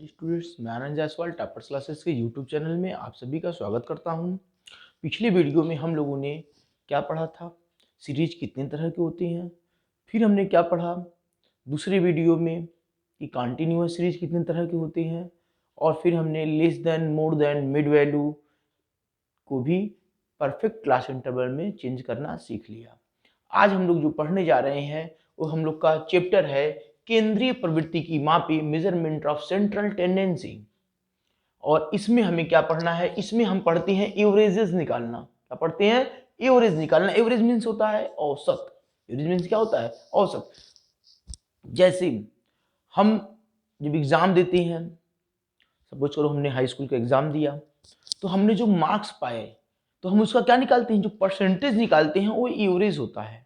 Students, मैं आनंद Jaiswal toppers classes के YouTube channel में आप सभी का स्वागत करता हूं। पिछले वीडियो में हम लोगों ने क्या पढ़ा था, सीरीज कितने तरह की होती हैं। फिर हमने क्या पढ़ा दूसरे वीडियो में कि कॉन्टिन्यूअस सीरीज कितने तरह की होती हैं। और फिर हमने less than, more than, mid value को भी परफेक्ट क्लास इंटरवल में चेंज करना सीख लिया। आज हम लोग जो पढ़ने जा रहे हैं वो हम लोग का चैप्टर है केंद्रीय प्रवृत्ति की मापी, मेजरमेंट ऑफ सेंट्रल टेंडेंसी। और इसमें हमें क्या पढ़ना है, इसमें हम पढ़ते हैं एवरेजेस निकालना। क्या पढ़ते हैं? एवरेज निकालना। एवरेज मीन्स होता है औसत। एवरेज मीन्स क्या होता है? औसत। जैसे हम जब एग्जाम देते हैं, सपोज करो हमने हाई स्कूल का एग्जाम दिया, तो हमने जो मार्क्स पाए तो हम उसका क्या निकालते हैं, जो परसेंटेज निकालते हैं वो एवरेज होता है।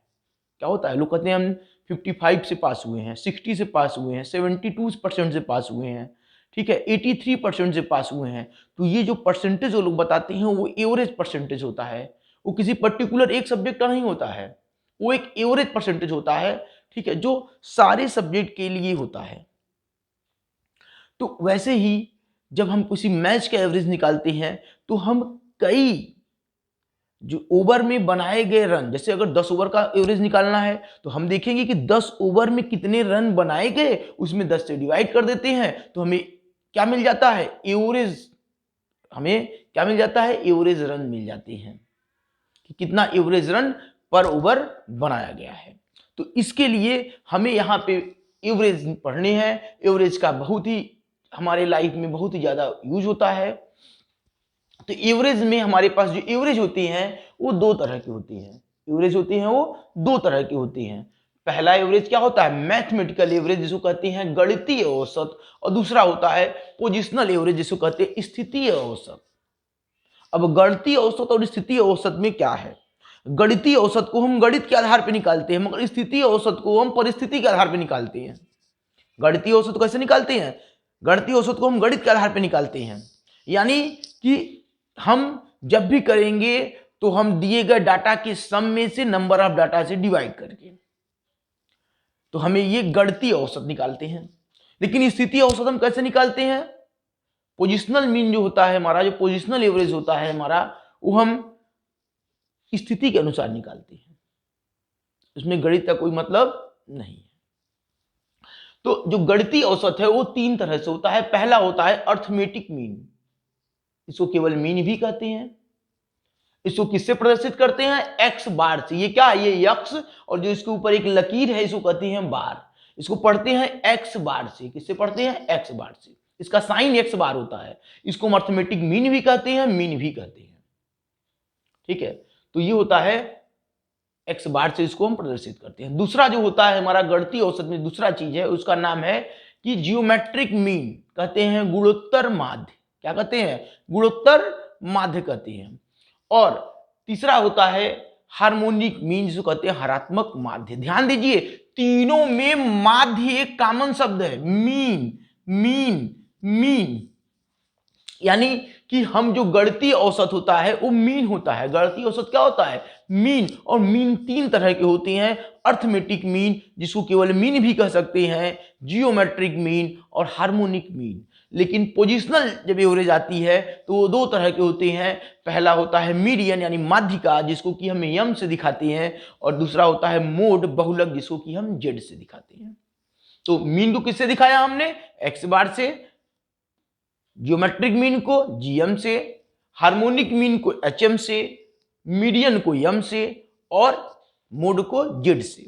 क्या होता है? लोग कहते हैं हम 55 से पास हुए हैं, 60 से पास हुए हैं, 72% से पास हुए हैं, ठीक है, 83% से पास हुए हैं। तो ये जो परसेंटेज वो लोग बताते हैं वो एवरेज परसेंटेज होता है। वो किसी पर्टिकुलर एक सब्जेक्ट का नहीं होता है, वो एक एवरेज परसेंटेज होता है, ठीक है, जो सारे सब्जेक्ट के लिए होता है। तो वैसे ही जब हम किसी मैच का एवरेज निकालते हैं तो हम कई जो ओवर में बनाए गए रन, जैसे अगर 10 ओवर का एवरेज निकालना है तो हम देखेंगे कि 10 ओवर में कितने रन बनाए गए, उसमें 10 से डिवाइड कर देते हैं तो हमें क्या मिल जाता है? एवरेज। हमें क्या मिल जाता है? एवरेज रन मिल जाते हैं कि कितना एवरेज रन पर ओवर बनाया गया है। तो इसके लिए हमें यहाँ पे एवरेज पढ़ने हैं। एवरेज का बहुत ही हमारे लाइफ में बहुत ही ज्यादा यूज होता है। तो एवरेज में हमारे पास जो एवरेज होती हैं वो दो तरह की होती हैं। एवरेज होती हैं वो दो तरह की होती हैं। पहला एवरेज क्या होता है? मैथमेटिकल एवरेज, जिसको कहते हैं गणितीय औसत। और दूसरा होता है पोजिशनल एवरेज, जिसको कहते हैं स्थितीय औसत। अब गणितीय औसत और स्थितीय औसत में क्या है? गणितीय औसत को हम गणित के आधार पर निकालते हैं, मगर स्थितीय औसत को हम परिस्थिति के आधार पर निकालते हैं। गणितीय औसत को कैसे निकालते हैं? गणितीय औसत को हम गणित के आधार पर निकालते हैं, यानी कि हम जब भी करेंगे तो हम दिए गए डाटा के सम में से नंबर ऑफ डाटा से डिवाइड करके, तो हमें ये गणितीय औसत निकालते हैं। लेकिन स्थितीय औसत हम कैसे निकालते हैं? पोजिशनल मीन जो होता है हमारा, जो पोजिशनल एवरेज होता है हमारा, वो हम स्थिति के अनुसार निकालते हैं। उसमें गणित का कोई मतलब नहीं है। तो जो गणितीय औसत है वो तीन तरह से होता है। पहला होता है अर्थमेटिक मीन, इसको केवल मीन भी कहते हैं। इसको किससे प्रदर्शित करते हैं? एक्स बार से। ये क्या है? ये यक्स, और जो इसके ऊपर एक लकीर है इसको कहते हैं बार। इसको पढ़ते हैं एक्स बार से। किससे पढ़ते हैं? एक्स बार से। इसका साइन एक्स बार होता है। इसको हम अर्थमेटिक मीन भी कहते हैं, मीन भी कहते हैं, ठीक है। तो ये होता है एक्स बार से, इसको हम प्रदर्शित करते हैं। दूसरा जो होता है हमारा गणितीय औसत में दूसरा चीज है, उसका नाम है कि जियोमेट्रिक मीन, कहते हैं गुणोत्तर माध्य। क्या कहते हैं? गुणोत्तर माध्य कहते हैं। और तीसरा होता है हार्मोनिक मीन, जिसको कहते हैं हरात्मक माध्य। ध्यान दीजिए, तीनों में माध्य एक कॉमन शब्द है, मीन। मीन मीन यानी कि हम जो गणितीय औसत होता है वो मीन होता है। गणितीय औसत क्या होता है? मीन। और मीन तीन तरह की होती हैं, अर्थमेटिक मीन, जिसको केवल मीन भी कह सकते हैं, जियोमेट्रिक मीन और हार्मोनिक मीन। लेकिन पोजिशनल जब एवरेज आती है तो वो दो तरह के होते हैं। पहला होता है मीडियन यानी माध्यिका, जिसको कि हम यम से दिखाते हैं, और दूसरा होता है मोड बहुलक, जिसको कि हम जेड से दिखाते हैं। तो मीन को किससे दिखाया हमने? एक्स बार से, जियोमेट्रिक मीन को जीएम से, हार्मोनिक मीन को एचएम से, मीडियन को एम से, और मोड को जेड से।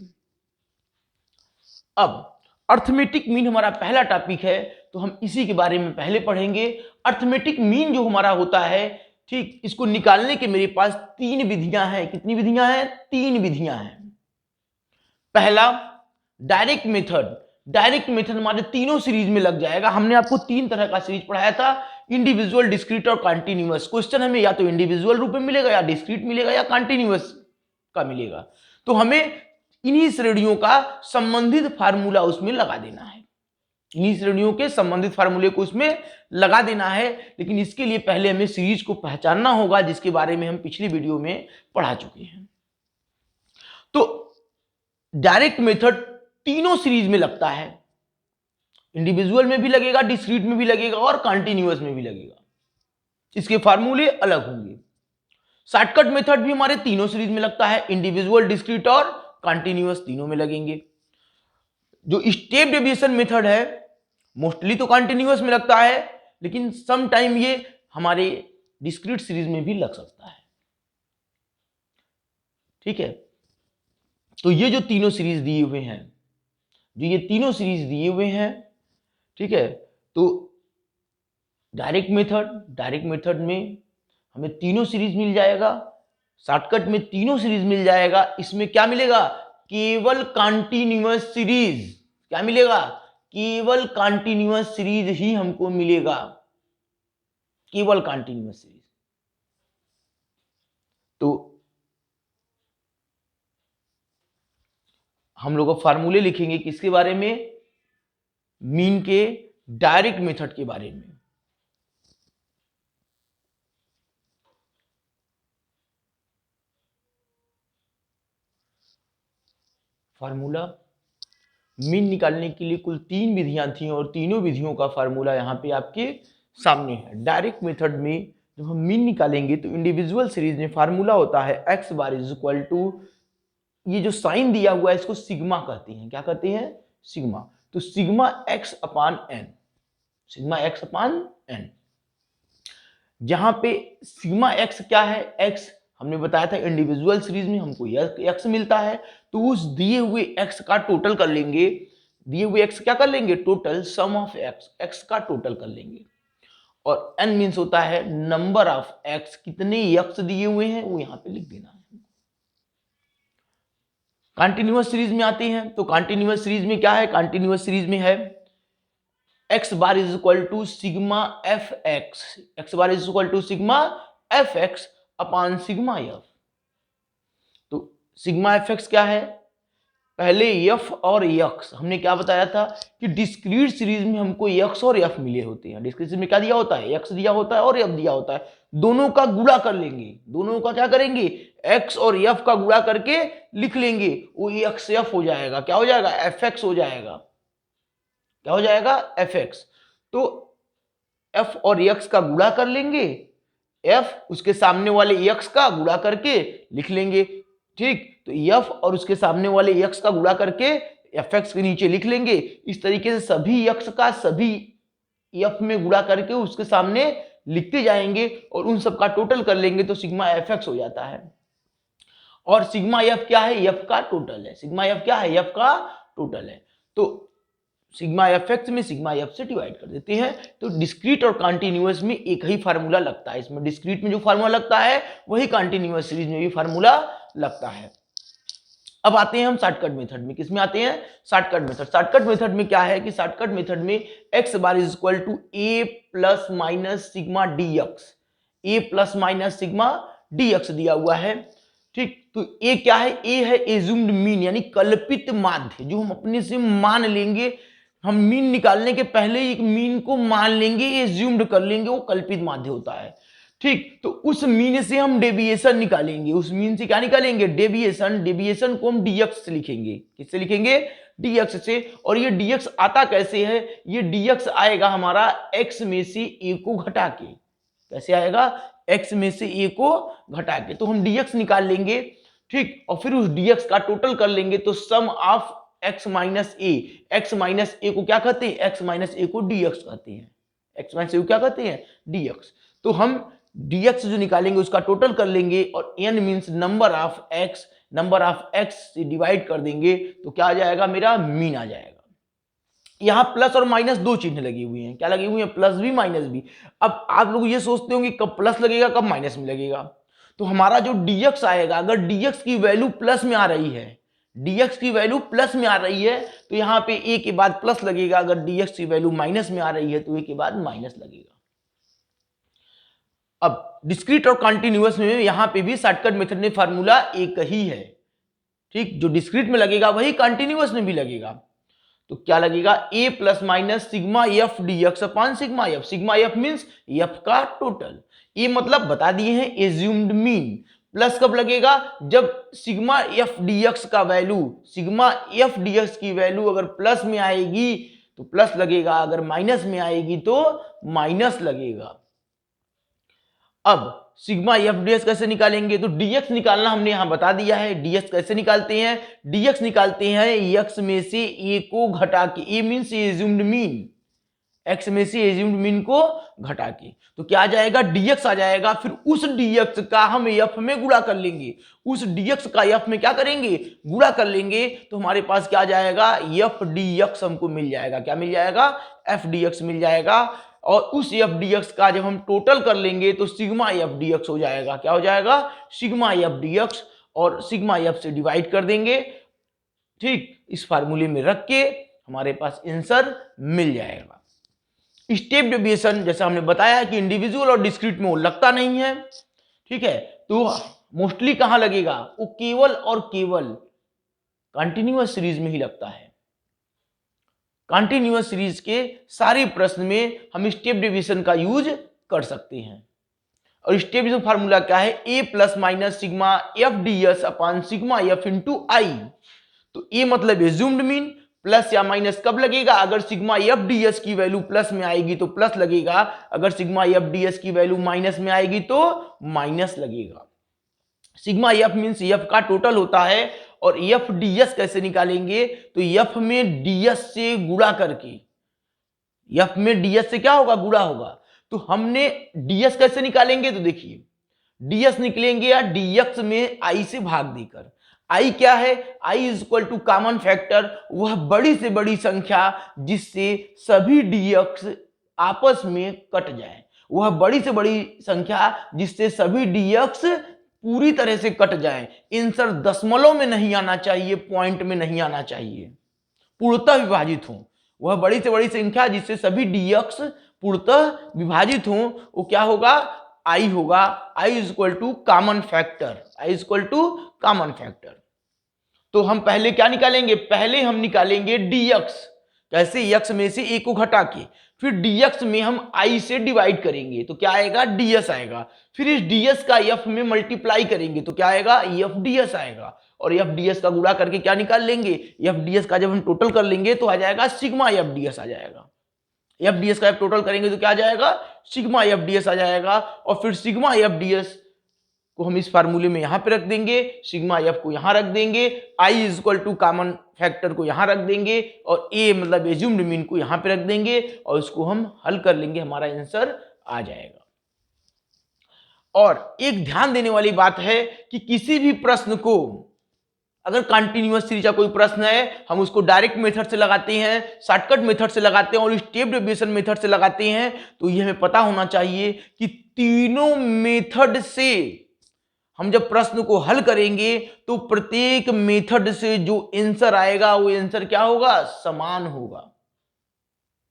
अब अर्थमेटिक मीन हमारा पहला टॉपिक है, तो हम इसी के बारे में पहले पढ़ेंगे। अर्थमेटिक मीन जो हमारा होता है, ठीक, इसको निकालने के मेरे पास तीन विधियां हैं। कितनी विधियां हैं? तीन विधियां हैं। पहला डायरेक्ट मेथड। डायरेक्ट मेथड हमारे तीनों सीरीज में लग जाएगा। हमने आपको तीन तरह का सीरीज पढ़ाया था, इंडिविजुअल, डिस्क्रीट और कॉन्टिन्यूअस। क्वेश्चन हमें या तो इंडिविजुअल रूप में मिलेगा, या डिस्क्रीट मिलेगा, या कॉन्टिन्यूअस का मिलेगा। तो हमें इन्हीं श्रेणियों का संबंधित फार्मूला उसमें लगा देना है। इन्हीं श्रेणियों के संबंधित फार्मूले को उसमें लगा देना है। लेकिन इसके लिए पहले हमें सीरीज को पहचानना होगा, जिसके बारे में हम पिछली वीडियो में पढ़ा चुके हैं। तो डायरेक्ट मेथड तीनों सीरीज में लगता है। इंडिविजुअल में भी लगेगा, डिस्क्रीट में भी लगेगा और कॉन्टिन्यूअस में भी लगेगा। इसके फार्मूले अलग होंगे। शॉर्टकट मेथड भी हमारे तीनों सीरीज में लगता है, इंडिविजुअल, डिस्क्रीट और कॉन्टिन्यूअस तीनों में लगेंगे। जो स्टेप डेविएशन मेथड है मोस्टली तो कॉन्टिन्यूअस में लगता है, लेकिन सम टाइम ये हमारे डिस्क्रीट सीरीज में भी लग सकता है। ठीक है, तो ये जो तीनों सीरीज दिए हुए हैं, ठीक है, तो डायरेक्ट मेथड में हमें तीनों सीरीज मिल जाएगा, शॉर्टकट में तीनों सीरीज मिल जाएगा। इसमें क्या मिलेगा? केवल कॉन्टिन्यूअस सीरीज। क्या मिलेगा? केवल कॉन्टिन्यूअस सीरीज ही हमको मिलेगा, केवल कॉन्टिन्यूअस सीरीज। तो हम लोग फार्मूले लिखेंगे किसके बारे में? मीन के डायरेक्ट मेथड के बारे में। फार्मूला मीन निकालने के लिए कुल 3 विधियां थी और तीनों विधियों का फार्मूला यहां पे आपके सामने है। डायरेक्ट मेथड में जब हम मीन निकालेंगे तो इंडिविजुअल सीरीज में फार्मूला होता है x bar is equal to, ये जो साइन दिया हुआ है इसको सिग्मा कहते हैं। क्या कहते हैं? सिग्मा। तो सिग्मा x अपान n, सिग्मा x अपान n। जहां पे सिग्मा x क्या है? x हमने बताया था इंडिविजुअल सीरीज में हमको x मिलता है, तो उस दिए हुए x का टोटल कर लेंगे। दिए हुए x क्या कर लेंगे? टोटल सम ऑफ x का टोटल कर लेंगे। और n मीन्स होता है नंबर ऑफ x, कितने x दिए हुए हैं वो यहां पे लिख देना है। कॉन्टिन्यूअस सीरीज में आते हैं, तो कॉन्टिन्यूअस सीरीज में क्या है? कॉन्टिन्यूअस सीरीज में है x bar is equal to sigma f x, x bar is equal to sigma f x upon sigma f. तो सिग्मा एफ एक्स क्या है? पहले एफ और एक्स हमने क्या बताया था कि डिस्क्रीट सीरीज में हमको एक्स और एफ मिले होते हैं। डिस्क्रीट सीरीज में क्या दिया होता है? एक्स दिया होता है और एफ दिया होता है। दोनों का गुणा कर लेंगे, दोनों का क्या करेंगे? एक्स और एफ का गुणा करके लिख लेंगे, वो एक्स एफ हो जाएगा। क्या हो जाएगा? एफ एक्स हो जाएगा। क्या हो जाएगा? F x. तो एफ और एक्स का गुणा कर लेंगे, एफ उसके सामने वाले एक्स का गुणा करके लिख लेंगे। ठीक, तो एफ और उसके सामने वाले एक्स का गुणा करके एफ एक्स के नीचे लिख लेंगे। इस तरीके से सभी एक्स का सभी एफ में गुणा करके उसके सामने लिखते जाएंगे और उन सब का टोटल कर लेंगे, तो सिग्मा एफ एक्स हो जाता है। और सिग्मा एफ क्या है? एफ का टोटल है। सिग्मा एफ क्या है? एफ का टोटल है। तो सिग्मा एफ एक्स में सिग्मा एफ से डिवाइड कर देते हैं। तो डिस्क्रीट और कॉन्टिन्यूअस में एक ही फार्मूला लगता है। इसमें डिस्क्रीट में जो फार्मूला लगता है वही कॉन्टिन्यूअस सीरीज में भी फार्मूला लगता है। अब आते हैं हम शॉर्टकट मेथड में। किसमें आते हैं? Shortcut method. शॉर्टकट मेथड में क्या है कि शॉर्टकट मेथड में x bar is equal to a plus minus sigma dx, a plus minus sigma dx दिया हुआ है। ठीक, तो a क्या है? a है एज्यूम्ड मीन, यानी कल्पित माध्य, जो हम अपने से मान लेंगे। हम मीन निकालने के पहले एक मीन को मान लेंगे, एज्यूम्ड कर लेंगे, वो कल्पित माध्य होता है। ठीक, तो उस मीन से हम डेविएशन निकालेंगे। उस मीन से क्या निकालेंगे? डेविएशन। डेविएशन को हम dx से लिखेंगे। किससे लिखेंगे? dx से। और ये dx आता कैसे है? ये dx आएगा हमारा x में से a को घटा के। कैसे आएगा? x में से a को घटा के। तो हम dx निकाल लेंगे। ठीक, और फिर उस dx का टोटल कर लेंगे, तो sum of x minus a. x minus a को क्या कहते हैं? x माइनस ए को dx कहते हैं। x माइनस ए को क्या कहते हैं? dx। तो हम dx जो निकालेंगे उसका टोटल कर लेंगे और n means number of x, number of x से डिवाइड कर देंगे, तो क्या आ जाएगा? मेरा मीन आ जाएगा। यहां प्लस और माइनस दो चिन्ह लगी हुई हैं। क्या लगी हुई है? प्लस भी माइनस भी। अब आप लोग ये सोचते होंगे कब प्लस लगेगा कब माइनस में लगेगा। तो हमारा जो dx आएगा, अगर dx की वैल्यू प्लस में आ रही है, dx की वैल्यू प्लस में आ रही है, तो यहाँ पे a के बाद प्लस लगेगा। अगर dx की वैल्यू माइनस में आ रही है तो a के बाद माइनस लगेगा। अब डिस्क्रीट और कॉन्टिन्यूअस में यहां पे भी शॉर्टकट मेथड में फार्मूला एक ही है। ठीक, जो डिस्क्रीट में लगेगा वही कॉन्टिन्यूअस में भी लगेगा। तो क्या लगेगा? a plus minus sigma F dx upon sigma F. Sigma f means f का टोटल। a मतलब बता दिए हैं एज्यूम्ड मीन। प्लस कब लगेगा? जब सिग्मा एफ dx का वैल्यू, सिग्मा एफ dx की वैल्यू अगर प्लस में आएगी तो प्लस लगेगा, अगर माइनस में आएगी तो माइनस लगेगा। अब सिग्मा एफ डीएक्स कैसे निकालेंगे, तो डीएक्स निकालना हमने यहां बता दिया है। डीएक्स कैसे निकालते हैं, डीएक्स निकालते हैं एक्स में से ए को घटा के, ए मीन्स एज्यूम्ड मीन, एक्स में से एज्यूम्ड मीन को घटा के, तो क्या आ जाएगा, डीएक्स आ जाएगा। फिर उस डीएक्स का हम एफ में गुणा कर लेंगे, उस डीएक्स का एफ में क्या करेंगे, गुणा कर लेंगे, तो हमारे पास क्या आ जाएगा, एफ डीएक्स हमको मिल जाएगा। क्या मिल जाएगा, एफ डीएक्स मिल जाएगा। और उस एफ डीएक्स का जब हम टोटल कर लेंगे तो सिग्मा एफ डीएक्स हो जाएगा। क्या हो जाएगा, सिग्मा एफ डीएक्स, और सिग्मा एफ से डिवाइड कर देंगे। ठीक, इस फार्मूले में रख के हमारे पास आंसर मिल जाएगा। स्टेप डेविएशन जैसा हमने बताया कि इंडिविजुअल और डिस्क्रीट में वो लगता नहीं है। ठीक है, तो मोस्टली कहां लगेगा, वो केवल और केवल कंटिन्यूअस सीरीज में ही लगता है। कंटिन्यूअस सीरीज के सारे प्रश्न में हम स्टेप डेविएशन का यूज कर सकते हैं। और स्टेप डेविएशन फार्मूला क्या है, a plus minus sigma f d s upon sigma f into i. तो ए मतलब एज्यूम्ड मीन, प्लस या माइनस कब लगेगा, अगर सिग्मा एफ डी एस की वैल्यू प्लस में आएगी तो प्लस लगेगा, अगर सिग्मा एफ डी एस की वैल्यू माइनस में आएगी तो माइनस लगेगा। सिग्मा एफ मीन्स एफ का टोटल होता है। और एफ डी एस कैसे निकालेंगे, तो एफ में डी एस से गुणा करके, एफ में डी एस से क्या होगा, गुणा होगा। तो हमने डी एस कैसे निकालेंगे, तो देखिए डी एस निकलेंगे या डी एक्स में आई से भाग देकर। आई क्या है, i is equal to common factor, वह बड़ी से बड़ी संख्या जिससे सभी डीएक्स आपस में कट जाए, वह बड़ी से बड़ी संख्या जिससे सभी डीएक्स पूरी तरह से कट जाए। आंसर दशमलव में नहीं आना चाहिए, पॉइंट में नहीं आना चाहिए, पूर्णतः विभाजित हो। वह बड़ी से बड़ी संख्या जिससे सभी डीएक्स पूर्णतः विभाजित हो, वो क्या होगा, आई होगा। I is equal to common factor, i is equal to common factor. तो हम पहले क्या निकालेंगे, पहले हम निकालेंगे dx, कैसे, x में से a को घटा के, फिर dx में हम i से डिवाइड करेंगे तो क्या आएगा, ds आएगा। फिर इस ds का f में मल्टीप्लाई करेंगे तो क्या आएगा, f ds आएगा। और f ds का गुणा करके क्या निकाल लेंगे, f ds का जब हम टोटल कर लेंगे तो आ जाएगा सिग्मा f ds आ जाएगा। f ds का टोटल करेंगे तो क्या आ जाएगा, सिग्मा f ds आ जाएगा। और फिर सिग्मा f ds को हम इस फार्मूले में यहां पे रख देंगे, सिग्मा एफ को यहां रख देंगे, i is equal to common factor को यहां रख देंगे, और ए मतलब एज्यूम्ड मीन को यहां पे रख देंगे, और इसको हम हल कर लेंगे, हमारा आंसर आ जाएगा। और एक ध्यान देने वाली बात है कि किसी भी प्रश्न को, अगर कंटिन्यूअस सीरीज का कोई प्रश्न है, हम उसको डायरेक्ट मेथड से लगाते हैं, शॉर्टकट मेथड से लगाते हैं और स्टेप डेविएशन मेथड से लगाते हैं, तो ये हमें पता होना चाहिए कि तीनों मेथड से हम जब प्रश्न को हल करेंगे तो प्रत्येक मेथड से जो आंसर आएगा वो आंसर क्या होगा, समान होगा।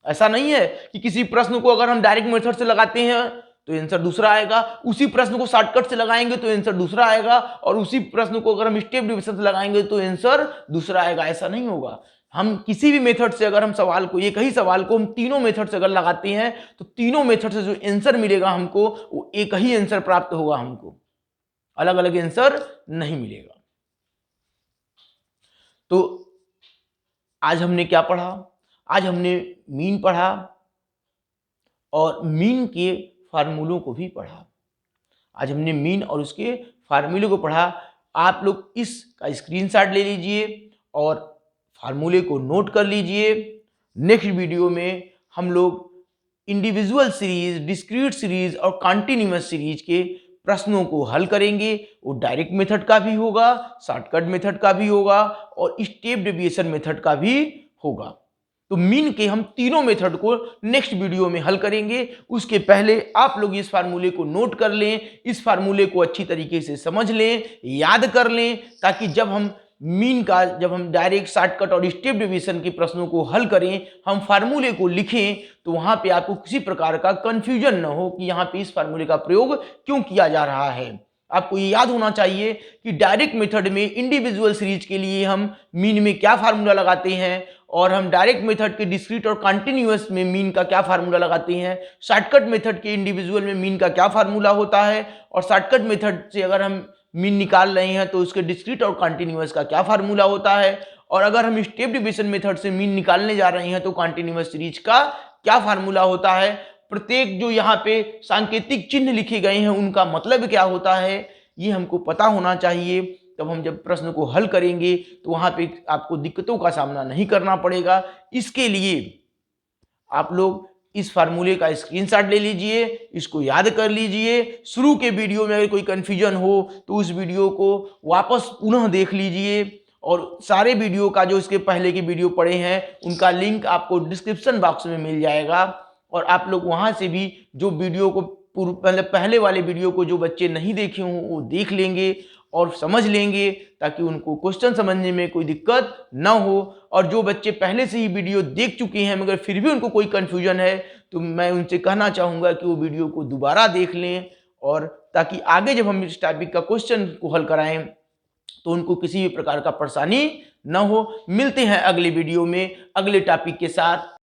ऐसा नहीं है कि किसी प्रश्न को अगर हम डायरेक्ट मेथड से लगाते हैं तो आंसर दूसरा आएगा, उसी प्रश्न को शॉर्टकट से लगाएंगे तो आंसर दूसरा आएगा, और उसी प्रश्न को अगर हम स्टेप डिवीजन से लगाएंगे तो आंसर दूसरा आएगा। ऐसा नहीं होगा। हम किसी भी मेथड से अगर हम सवाल को, एक ही सवाल को हम तीनों मेथड से अगर लगाते हैं तो तीनों मेथड से जो आंसर मिलेगा हमको वो एक ही आंसर प्राप्त होगा, हमको अलग अलग आंसर नहीं मिलेगा। तो आज हमने क्या पढ़ा, आज हमने मीन पढ़ा और मीन के फार्मूलों को भी पढ़ा। आज हमने मीन और उसके फार्मूले को पढ़ा। आप लोग इसका स्क्रीनशॉट ले लीजिए और फार्मूले को नोट कर लीजिए। नेक्स्ट वीडियो में हम लोग इंडिविजुअल सीरीज, डिस्क्रीट सीरीज और कॉन्टिन्यूअस सीरीज के प्रश्नों को हल करेंगे। वो डायरेक्ट मेथड का भी होगा, शॉर्टकट मेथड का भी होगा और स्टेप डेविएशन मेथड का भी होगा। तो मीन के हम तीनों मेथड को नेक्स्ट वीडियो में हल करेंगे। उसके पहले आप लोग इस फार्मूले को नोट कर लें, इस फार्मूले को अच्छी तरीके से समझ लें, याद कर लें, ताकि जब हम मीन का, जब हम डायरेक्ट, शॉर्टकट और स्टेप डिवीजन के प्रश्नों को हल करें, हम फार्मूले को लिखें तो वहां पे आपको किसी प्रकार का कंफ्यूजन न हो कि यहाँ पे इस फार्मूले का प्रयोग क्यों किया जा रहा है। आपको ये याद होना चाहिए कि डायरेक्ट मेथड में इंडिविजुअल सीरीज के लिए हम मीन में क्या फार्मूला लगाते हैं, और हम डायरेक्ट मेथड के डिस्क्रीट और कंटिन्यूअस में मीन का क्या फार्मूला लगाते हैं, शॉर्टकट मेथड के इंडिविजुअल में मीन का क्या फार्मूला होता है, और शॉर्टकट मेथड से अगर हम मीन निकाल रहे हैं तो उसके डिस्क्रीट और कंटिन्यूअस का क्या फार्मूला होता है, और अगर हम स्टेप डिवीजन मेथड से मीन निकालने जा रहे हैं तो कॉन्टिन्यूअस सीरीज का क्या फार्मूला होता है, प्रत्येक जो यहाँ पे सांकेतिक चिन्ह लिखे गए हैं उनका मतलब क्या होता है, ये हमको पता होना चाहिए। तब हम जब प्रश्न को हल करेंगे तो वहां पे आपको दिक्कतों का सामना नहीं करना पड़ेगा। इसके लिए आप लोग इस फार्मूले का स्क्रीनशॉट ले लीजिए, इसको याद कर लीजिए। शुरू के वीडियो में अगर कोई कंफ्यूजन हो तो उस वीडियो को वापस पुनः देख लीजिए, और सारे वीडियो का जो इसके पहले के वीडियो पड़े हैं उनका लिंक आपको डिस्क्रिप्शन बॉक्स में मिल जाएगा, और आप लोग वहां से भी जो वीडियो को पहले वाले वीडियो को जो बच्चे नहीं देखे हों वो देख लेंगे और समझ लेंगे, ताकि उनको क्वेश्चन समझने में कोई दिक्कत ना हो। और जो बच्चे पहले से ही वीडियो देख चुके हैं मगर फिर भी उनको कोई कंफ्यूजन है तो मैं उनसे कहना चाहूँगा कि वो वीडियो को दोबारा देख लें, और ताकि आगे जब हम इस टॉपिक का क्वेश्चन को हल कराएं तो उनको किसी भी प्रकार का परेशानी ना हो। मिलते हैं अगले वीडियो में अगले टॉपिक के साथ।